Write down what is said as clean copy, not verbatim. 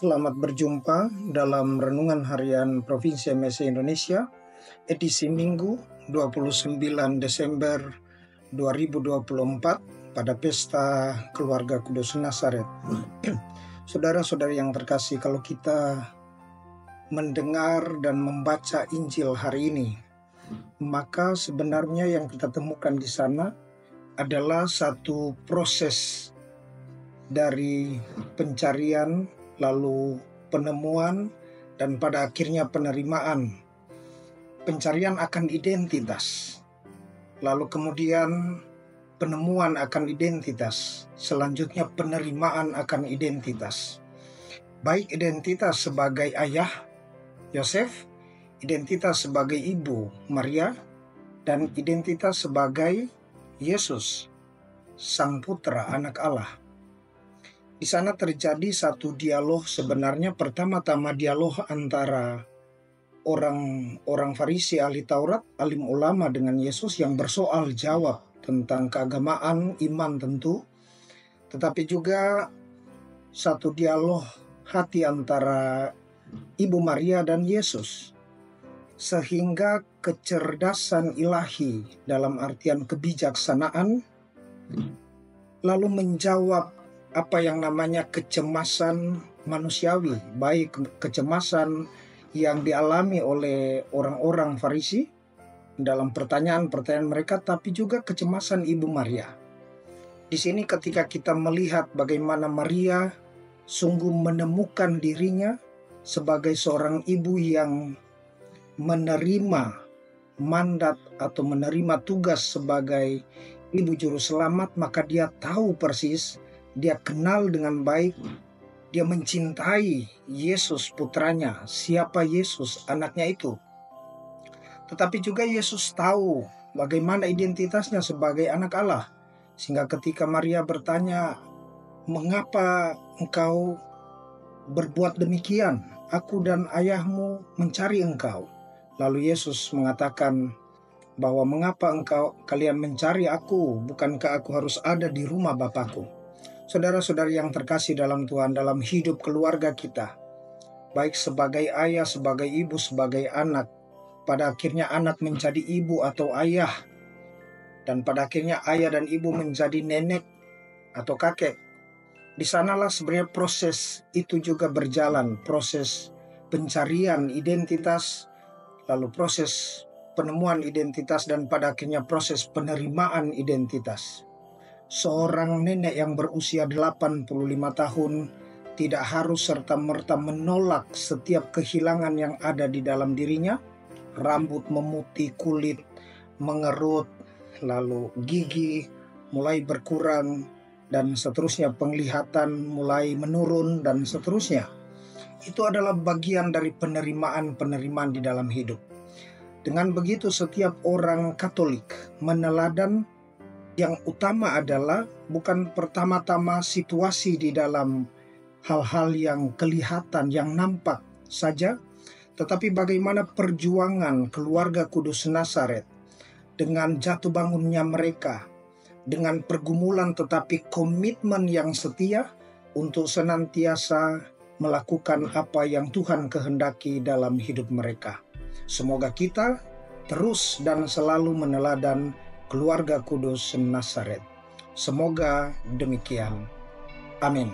Selamat berjumpa dalam Renungan Harian Provinsi MSI Indonesia, edisi Minggu 29 Desember 2024 pada Pesta Keluarga Kudus Nazaret. Saudara-saudari yang terkasih, kalau kita mendengar dan membaca Injil hari ini, maka sebenarnya yang kita temukan di sana adalah satu proses dari pencarian, lalu penemuan, dan pada akhirnya penerimaan. Pencarian akan identitas, lalu kemudian penemuan akan identitas, selanjutnya penerimaan akan identitas. Baik identitas sebagai ayah, Yosef, identitas sebagai ibu, Maria, dan identitas sebagai Yesus, Sang Putra Anak Allah. Di sana terjadi satu dialog, sebenarnya pertama-tama dialog antara orang Farisi, ahli Taurat, alim ulama dengan Yesus yang bersoal jawab tentang keagamaan, iman tentu, tetapi juga satu dialog hati antara Ibu Maria dan Yesus, sehingga kecerdasan ilahi dalam artian kebijaksanaan lalu menjawab apa yang namanya kecemasan manusiawi, baik kecemasan yang dialami oleh orang-orang Farisi dalam pertanyaan-pertanyaan mereka, tapi juga kecemasan Ibu Maria. Di sini ketika kita melihat bagaimana Maria sungguh menemukan dirinya sebagai seorang ibu yang menerima mandat atau menerima tugas sebagai ibu juru selamat, maka dia tahu persis, dia kenal dengan baik, dia mencintai Yesus putranya, siapa Yesus anaknya itu. Tetapi juga Yesus tahu bagaimana identitasnya sebagai anak Allah. Sehingga ketika Maria bertanya, "Mengapa engkau berbuat demikian? Aku dan ayahmu mencari engkau." Lalu Yesus mengatakan bahwa, "Mengapa kalian mencari aku? Bukankah aku harus ada di rumah Bapakku?" Saudara-saudari yang terkasih dalam Tuhan, dalam hidup keluarga kita, baik sebagai ayah, sebagai ibu, sebagai anak, pada akhirnya anak menjadi ibu atau ayah, dan pada akhirnya ayah dan ibu menjadi nenek atau kakek. Di sanalah sebenarnya proses itu juga berjalan, proses pencarian identitas, lalu proses penemuan identitas, dan pada akhirnya proses penerimaan identitas. Seorang nenek yang berusia 85 tahun tidak harus serta-merta menolak setiap kehilangan yang ada di dalam dirinya. Rambut memutih, kulit mengerut, lalu gigi mulai berkurang, dan seterusnya, penglihatan mulai menurun, dan seterusnya. Itu adalah bagian dari penerimaan di dalam hidup. Dengan begitu, setiap orang Katolik meneladani yang utama adalah bukan pertama-tama situasi di dalam hal-hal yang kelihatan, yang nampak saja, tetapi bagaimana perjuangan keluarga kudus Nazaret dengan jatuh bangunnya mereka, dengan pergumulan tetapi komitmen yang setia untuk senantiasa melakukan apa yang Tuhan kehendaki dalam hidup mereka. Semoga kita terus dan selalu meneladani keluarga kudus Nazaret. Semoga demikian. Amin.